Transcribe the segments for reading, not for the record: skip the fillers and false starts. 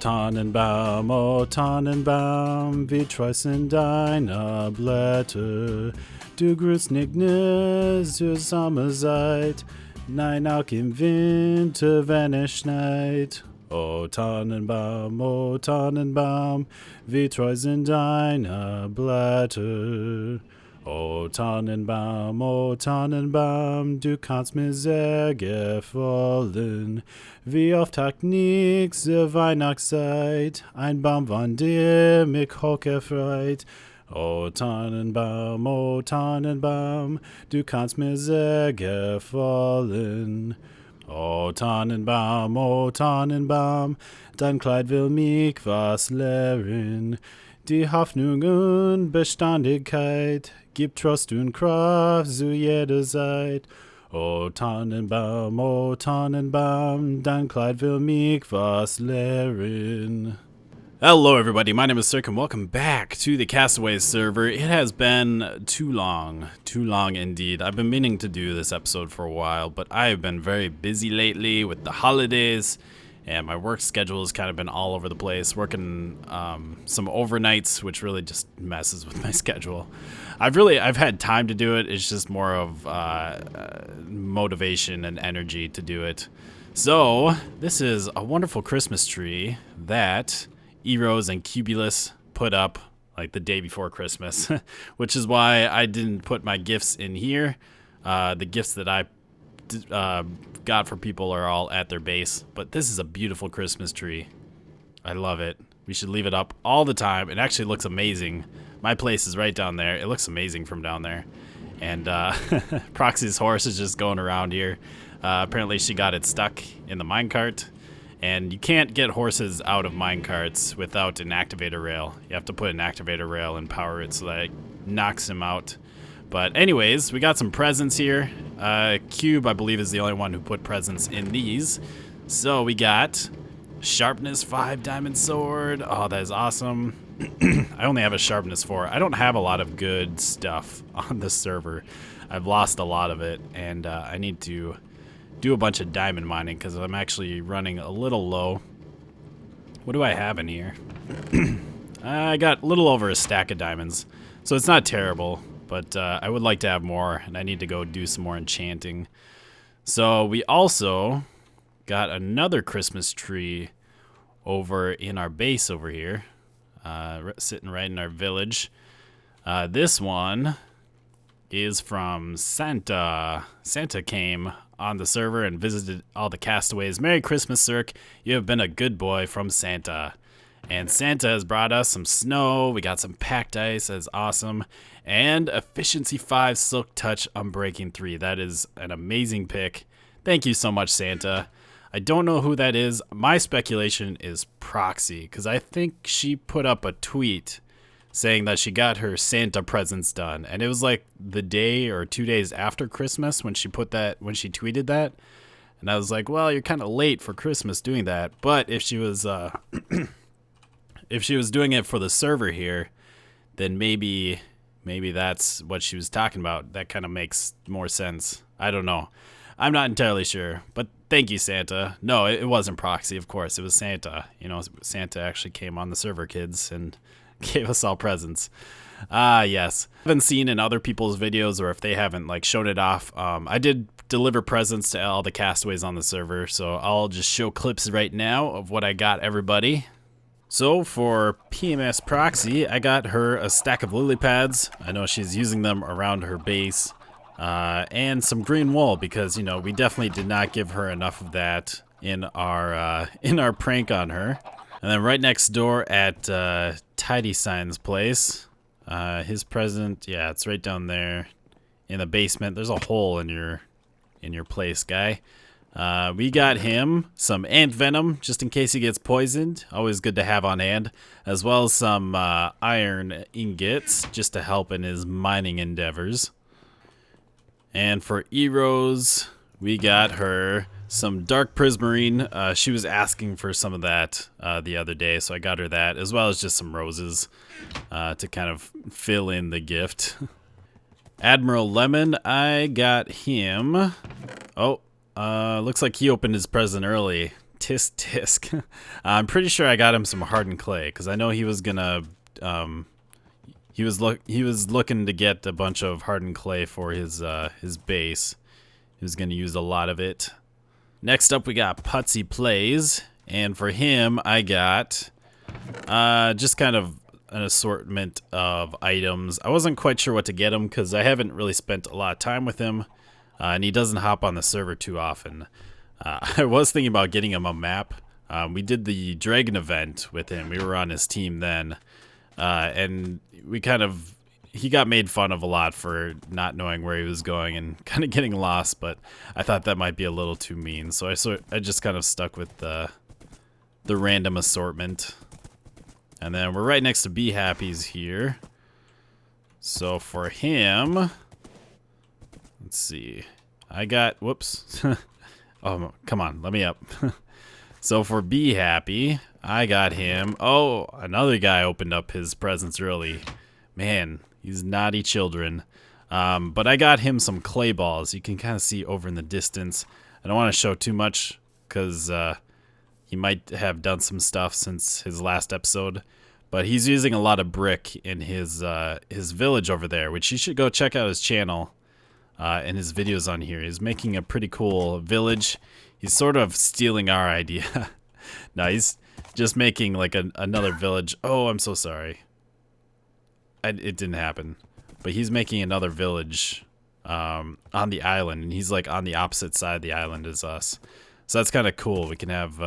O Tannenbaum, wie treu sind deine Blätter. Du grüßt nicht nur zur Sommerzeit, nein auch im Winter, wenn es schneit. O Tannenbaum, wie treu sind deine Blätter. O Tannenbaum, du kannst mir sehr gefallen. Wie oft hat nix zur Weihnachtszeit ein Baum von dir mich hochgefreut. O Tannenbaum, du kannst mir sehr gefallen. O Tannenbaum, dein Kleid will mich was lehren. Die Hoffnung und Beständigkeit gibt Trost und Kraft zu jeder Zeit. O Tannenbaum, dein Kleid will mich was lehren. Hello everybody, my name is Cirque and welcome back to the Castaways server. It has been too long indeed. I've been meaning to do this episode for a while, but I've been very busy lately with the holidays, and my work schedule has kind of been all over the place, working some overnights, which really just messes with my schedule. I've had time to do it, it's just more of motivation and energy to do it. So, this is a wonderful Christmas tree that Eros and Cubulous put up like the day before Christmas, which is why I didn't put my gifts in here. The gifts that I got for people are all at their base, but this is a beautiful Christmas tree. I love it. We should leave it up all the time. It actually looks amazing. My place is right down there. It looks amazing from down there. And Proxy's horse is just going around here. Apparently she got it stuck in the minecart. And you can't get horses out of minecarts without an activator rail. You have to put an activator rail and power it so that it knocks him out. But anyways, we got some presents here. Cube, I believe, is the only one who put presents in these. So we got Sharpness 5 diamond sword. Oh, that is awesome. I only have a Sharpness 4. I don't have a lot of good stuff on the server. I've lost a lot of it, and I need to do a bunch of diamond mining because I'm actually running a little low. What do I have in here? I got a little over a stack of diamonds, so it's not terrible, but I would like to have more, and I need to go do some more enchanting. So we also got another Christmas tree over in our base over here, sitting right in our village. This one is from Santa. Santa came on the server and visited all the castaways. Merry Christmas, Cirque. You have been a good boy from Santa. And Santa has brought us some snow. We got some packed ice. That's awesome. And Efficiency 5 Silk Touch Unbreaking 3. That is an amazing pick. Thank you so much, Santa. I don't know who that is. My speculation is Proxy, because I think she put up a tweet saying that she got her Santa presents done, and it was like the day or 2 days after Christmas when she tweeted that, and I was like, well, you're kind of late for Christmas doing that. But if she was if she was doing it for the server here, then maybe that's what she was talking about. That kind of makes more sense. I don't know. I'm not entirely sure, but thank you, Santa. No, it wasn't Proxy, of course. It was Santa. You know, Santa actually came on the server, kids, and gave us all presents. Yes. I haven't seen in other people's videos, or if they haven't like shown it off. I did deliver presents to all the castaways on the server, so I'll just show clips right now of what I got everybody. So for PMS Proxy, I got her a stack of lily pads. I know she's using them around her base. And some green wool, because, you know, we definitely did not give her enough of that in our prank on her. And then right next door at Tidy Sign's place, his present, yeah, it's right down there in the basement. There's a hole in your place, guy. We got him some ant venom, just in case he gets poisoned. Always good to have on hand. As well as some iron ingots, just to help in his mining endeavors. And for Eros, we got her some dark prismarine. She was asking for some of that the other day, so I got her that, as well as just some roses to kind of fill in the gift. Admiral Lemon, I got him. Oh, looks like he opened his present early. Tisk tisk. I'm pretty sure I got him some hardened clay because I know he was gonna. He was looking to get a bunch of hardened clay for his base. He was gonna use a lot of it. Next up, we got Putsy Plays, and for him, I got just kind of an assortment of items. I wasn't quite sure what to get him because I haven't really spent a lot of time with him, and he doesn't hop on the server too often. I was thinking about getting him a map. We did the Dragon event with him. We were on his team then, and he got made fun of a lot for not knowing where he was going and kind of getting lost, but I thought that might be a little too mean, so I just kind of stuck with the random assortment. And then we're right next to Be Happy's here. So for him, let's see. I got, whoops. Oh, come on, let me up. So for Be Happy, I got him. Oh, another guy opened up his presents early. Man, these naughty children. But I got him some clay balls. You can kind of see over in the distance. I don't want to show too much because he might have done some stuff since his last episode, but he's using a lot of brick in his village over there, which you should go check out his channel and his videos on here. He's making a pretty cool village. He's sort of stealing our idea. No, he's just making like another village. Oh, I'm so sorry. It didn't happen, but he's making another village on the island, and he's like on the opposite side of the island as us. So that's kind of cool. We can have,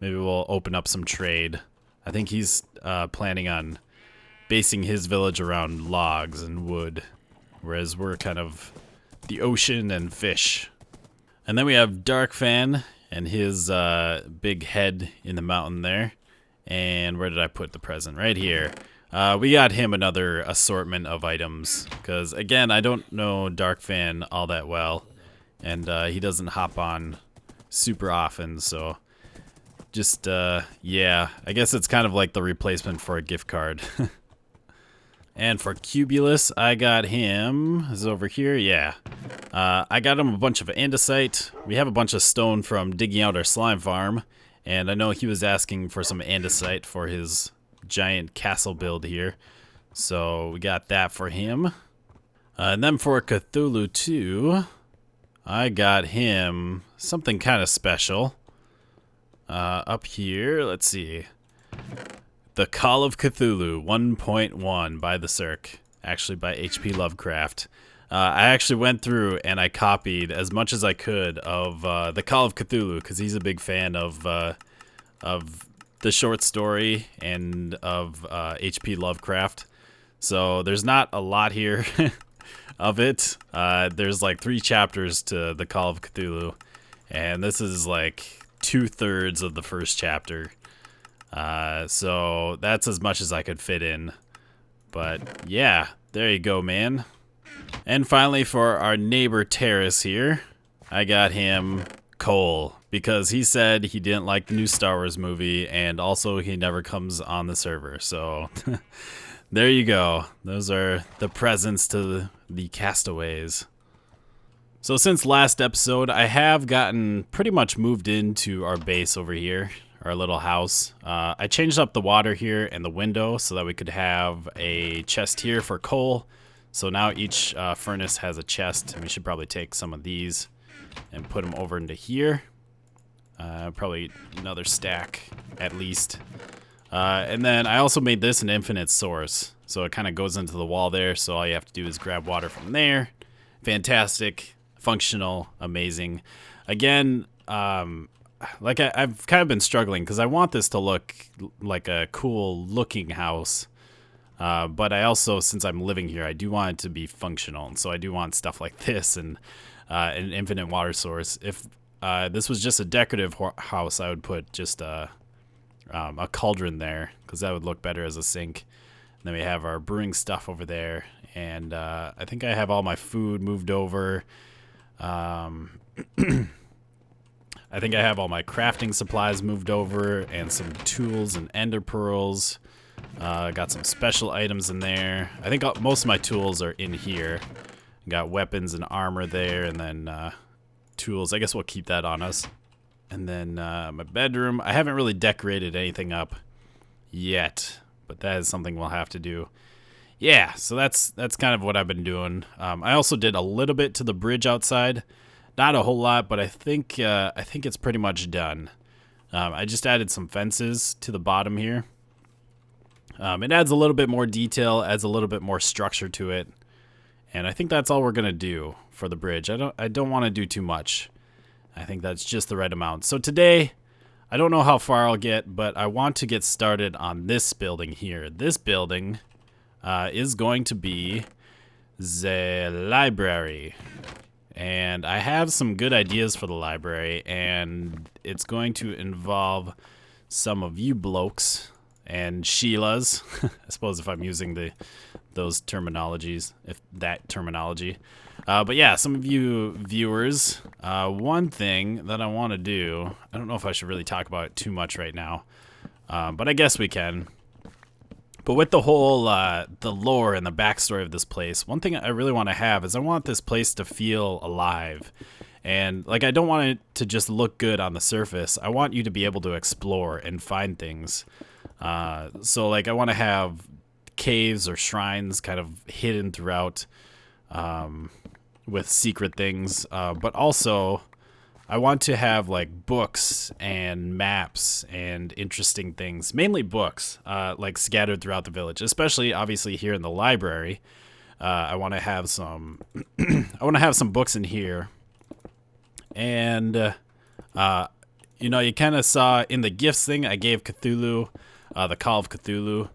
maybe we'll open up some trade. I think he's planning on basing his village around logs and wood, whereas we're kind of the ocean and fish. And then we have Dark Fan and his big head in the mountain there. And where did I put the present? Right here. We got him another assortment of items because, again, I don't know Dark Fan all that well, and he doesn't hop on super often, so just yeah, I guess it's kind of like the replacement for a gift card. And for Cubulous, I got him, is it over here? Yeah. I got him a bunch of andesite. We have a bunch of stone from digging out our slime farm, and I know he was asking for some andesite for his giant castle build here, so we got that for him. And then for Cthulhu 2, I got him something kind of special. Up here, let's see. The Call of Cthulhu 1.1 by the Cirque, actually by H.P. Lovecraft. I actually went through and I copied as much as I could of The Call of Cthulhu because he's a big fan of the short story and of H.P. Lovecraft. So there's not a lot here of it. There's like 3 chapters to The Call of Cthulhu, and this is like 2/3 of the first chapter. So that's as much as I could fit in. But yeah, there you go, man. And finally, for our neighbor Terrace here, I got him Cole, because he said he didn't like the new Star Wars movie, and also he never comes on the server. So there you go. Those are the presents to the Castaways. So since last episode, I have gotten pretty much moved into our base over here, our little house. I changed up the water here and the window so that we could have a chest here for coal. So now each furnace has a chest, and we should probably take some of these and put them over into here. Probably another stack at least. And then I also made this an infinite source. So it kind of goes into the wall there, so all you have to do is grab water from there. Fantastic, functional, amazing. Again, like I've kind of been struggling because I want this to look like a cool looking house. But I also, since I'm living here, I do want it to be functional. And so I do want stuff like this and an infinite water source. If this was just a decorative house, I would put just a cauldron there because that would look better as a sink. And then we have our brewing stuff over there. And I think I have all my food moved over. I think I have all my crafting supplies moved over and some tools and ender pearls. Got some special items in there. I think most of my tools are in here. Got weapons and armor there, and then tools. I guess we'll keep that on us. And then my bedroom. I haven't really decorated anything up yet, but that is something we'll have to do. Yeah, so that's kind of what I've been doing. I also did a little bit to the bridge outside, not a whole lot, but I think it's pretty much done. I just added some fences to the bottom here. It adds a little bit more detail, adds a little bit more structure to it, and I think that's all we're gonna do for the bridge. I don't want to do too much. I think that's just the right amount. So today, I don't know how far I'll get, but I want to get started on this building here. This building is going to be the library. And I have some good ideas for the library, and it's going to involve some of you blokes and Sheilas. I suppose if I'm using those terminologies, if that terminology. But yeah, some of you viewers, one thing that I want to do, I don't know if I should really talk about it too much right now, but I guess we can. But with the whole, the lore and the backstory of this place, one thing I really want to have is I want this place to feel alive. And, like, I don't want it to just look good on the surface. I want you to be able to explore and find things. So, like, I want to have caves or shrines kind of hidden throughout, with secret things. But also, I want to have like books and maps and interesting things, mainly books, like scattered throughout the village, especially obviously here in the library. I want to have some, I want to have some books in here. And, you know, you kind of saw in the gifts thing I gave Cthulhu, the Call of Cthulhu.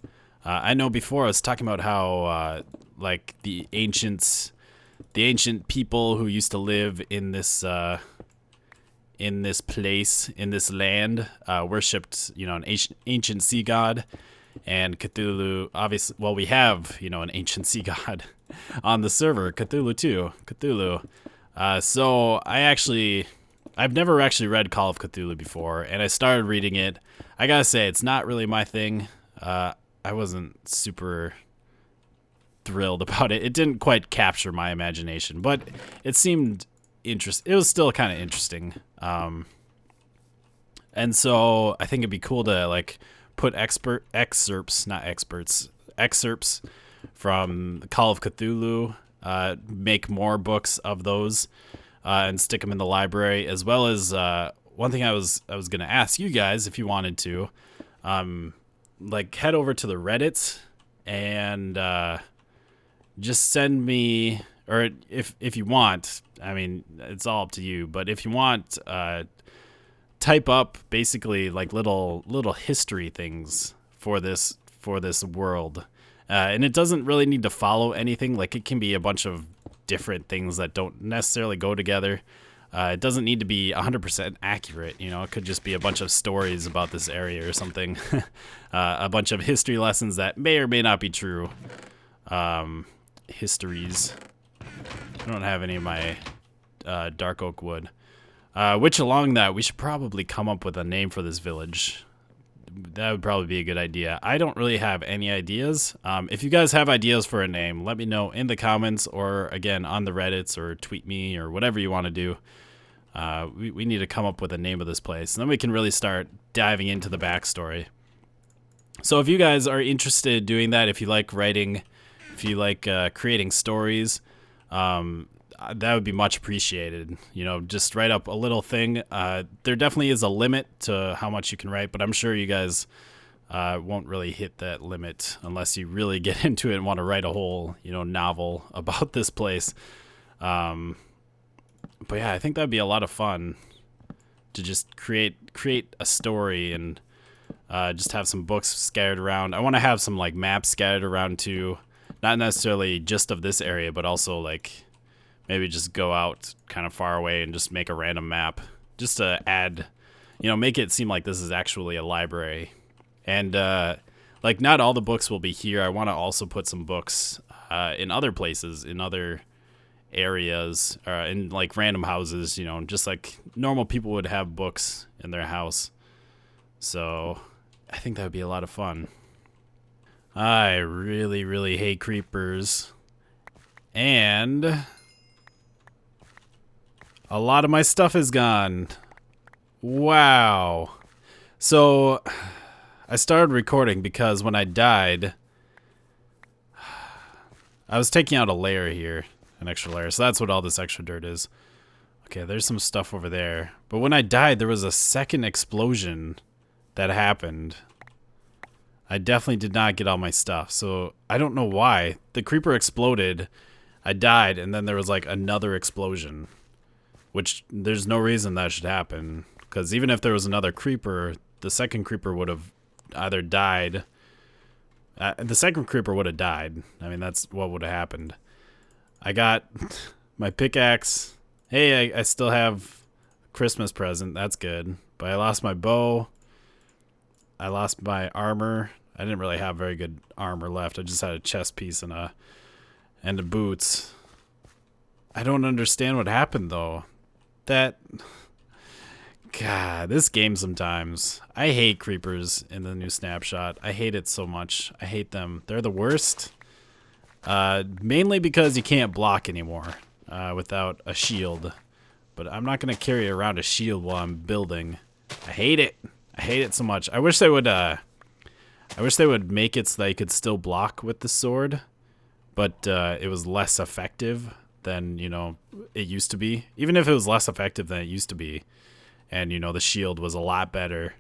I know before I was talking about how, like the ancient people who used to live in this place, in this land, worshipped, you know, an ancient sea god, and Cthulhu, obviously, well, we have, you know, an ancient sea god on the server, Cthulhu too, Cthulhu. So I've never actually read Call of Cthulhu before, and I started reading it. I gotta say, it's not really my thing. I wasn't super thrilled about it. It didn't quite capture my imagination, but it seemed interesting. It was still kind of interesting. And so I think it'd be cool to like put excerpts from Call of Cthulhu, make more books of those, and stick them in the library, as well as one thing I was gonna ask you guys if you wanted to, like head over to the Reddits and just send me, or if you want, I mean, it's all up to you, but if you want, type up basically like little history things for this world. And it doesn't really need to follow anything. Like, it can be a bunch of different things that don't necessarily go together. It doesn't need to be 100% accurate, you know. It could just be a bunch of stories about this area or something. A bunch of history lessons that may or may not be true. Histories. I don't have any of my dark oak wood. Which, along that, we should probably come up with a name for this village. That would probably be a good idea. I don't really have any ideas. If you guys have ideas for a name, let me know in the comments, or again on the Reddits, or tweet me, or whatever you want to do. We need to come up with a name of this place, and then we can really start diving into the backstory. So if you guys are interested in doing that, if you like writing, if you like creating stories, that would be much appreciated. You know, just write up a little thing. There definitely is a limit to how much you can write, but I'm sure you guys won't really hit that limit unless you really get into it and want to write a whole, you know, novel about this place. But yeah, I think that'd be a lot of fun to just create a story and just have some books scattered around. I want to have some like maps scattered around too, not necessarily just of this area, but also like maybe just go out kind of far away and just make a random map just to add, you know, make it seem like this is actually a library. And like, not all the books will be here. I want to also put some books in other places, in other areas, in like random houses, you know, just like normal people would have books in their house. So I think that would be a lot of fun. I really, really hate creepers. And a lot of my stuff is gone. Wow. So I started recording because when I died, I was taking out a layer here, an extra layer. So that's what all this extra dirt is. Okay, there's some stuff over there. But when I died, there was a second explosion that happened. I definitely did not get all my stuff. So I don't know why. The creeper exploded. I died, and then there was like another explosion. Which there's no reason that should happen. Because even if there was another creeper, the second creeper would have either died. The second creeper would have died. I mean, that's what would have happened. I got my pickaxe. Hey, I still have Christmas present. That's good. But I lost my bow. I lost my armor. I didn't really have very good armor left. I just had a chest piece and a boots. I don't understand what happened though. God, this game sometimes. I hate creepers in the new snapshot. I hate it so much. I hate them. They're the worst. Mainly because you can't block anymore without a shield. But I'm not gonna carry around a shield while I'm building. I hate it. I hate it so much. I wish they would make it so that you could still block with the sword, but it was less effective than, you know, it used to be. Even if it was less effective than it used to be, and, you know, the shield was a lot better,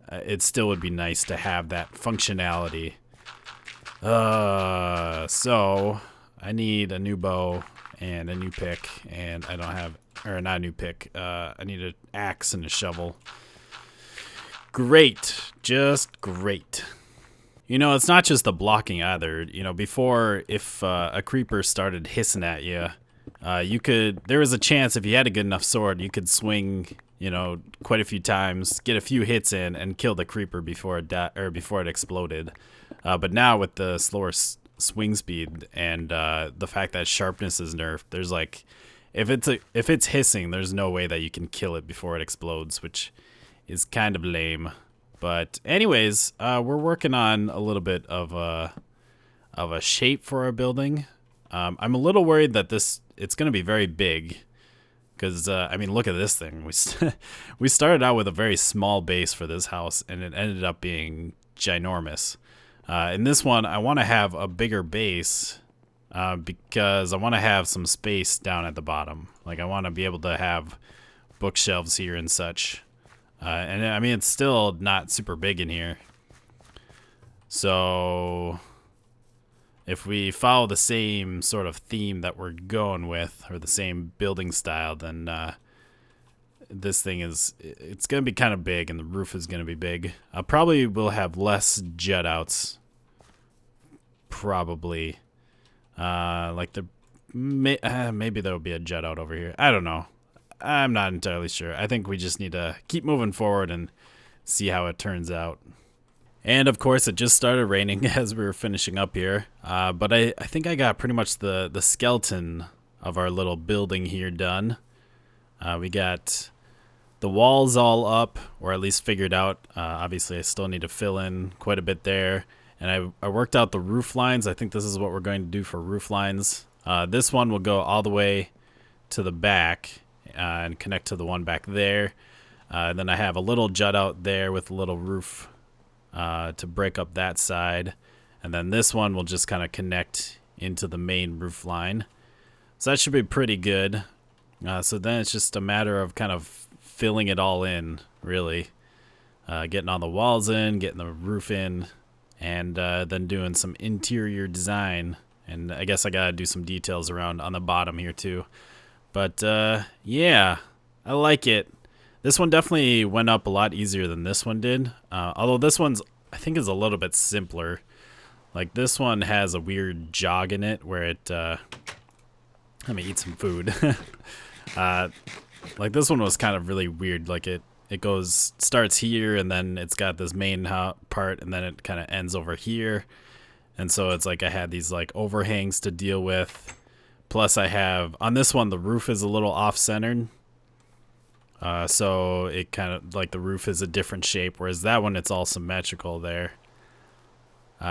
it still would be nice to have that functionality. So I need a new bow and a new pick, and I don't have, or not a new pick. I need an axe and a shovel. Great, just great. You know, it's not just the blocking either. You know, before, if a creeper started hissing at you, there was a chance if you had a good enough sword, you could swing, you know, quite a few times, get a few hits in, and kill the creeper before it exploded. But now with the slower swing speed and the fact that sharpness is nerfed, there's like, if it's hissing, there's no way that you can kill it before it explodes, which is kind of lame. But anyways, we're working on a little bit of a shape for our building. I'm a little worried that it's going to be very big, because I mean, look at this thing. We started out with a very small base for this house, and it ended up being ginormous. In this one, I want to have a bigger base because I want to have some space down at the bottom. Like, I want to be able to have bookshelves here and such. And I mean, it's still not super big in here. So if we follow the same sort of theme that we're going with, or the same building style, then this thing it's going to be kind of big, and the roof is going to be big. Probably will have less jut outs. Probably. Like maybe there will be a jut out over here. I don't know. I'm not entirely sure. I think we just need to keep moving forward and see how it turns out. And of course, it just started raining as we were finishing up here. But I think I got pretty much the skeleton of our little building here done. We got the walls all up, or at least figured out. Obviously, I still need to fill in quite a bit there. And I worked out the roof lines. I think this is what we're going to do for roof lines. This one will go all the way to the back and connect to the one back there. Then I have a little jut out there with a little roof to break up that side. And then this one will just kind of connect into the main roof line. So that should be pretty good. So then it's just a matter of kind of filling it all in, really. Getting all the walls in, getting the roof in, and then doing some interior design. And I guess I gotta do some details around on the bottom here too. But yeah, I like it. This one definitely went up a lot easier than this one did. Although this one's, I think, is a little bit simpler. Like, this one has a weird jog in it where it, let me eat some food. Like, this one was kind of really weird. Like, it starts here, and then it's got this main part, and then it kind of ends over here. And so it's like I had these like overhangs to deal with. Plus I have, on this one, the roof is a little off-centered. So it kind of, like, the roof is a different shape, whereas that one, it's all symmetrical there.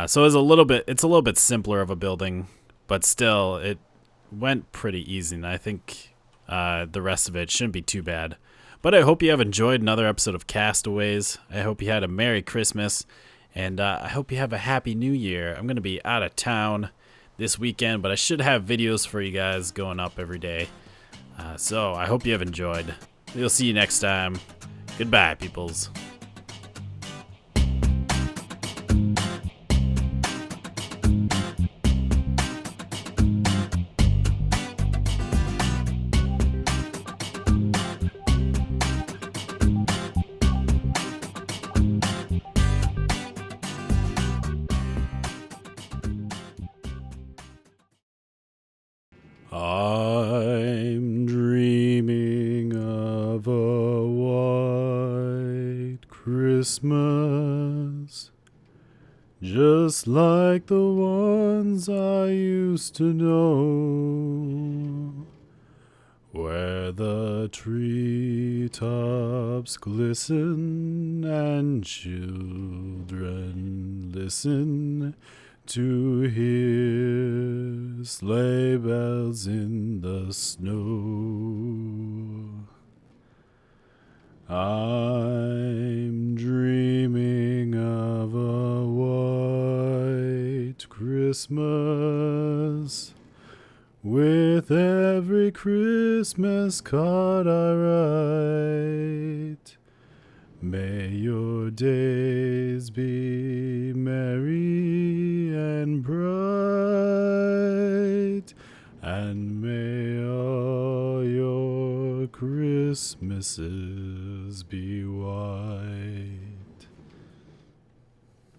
So it's a little bit simpler of a building, but still, it went pretty easy, and I think the rest of it shouldn't be too bad. But I hope you have enjoyed another episode of Castaways. I hope you had a Merry Christmas, and I hope you have a Happy New Year. I'm going to be out of town this weekend, but I should have videos for you guys going up every day. So I hope you have enjoyed. We'll see you next time. Goodbye, peoples. I'm dreaming of a white Christmas, just like the ones I used to know, where the treetops glisten and children listen to hear sleigh bells in the snow. I'm dreaming of a white Christmas, with every Christmas card I write. May your days be merry and bright, and may all your Christmases be white.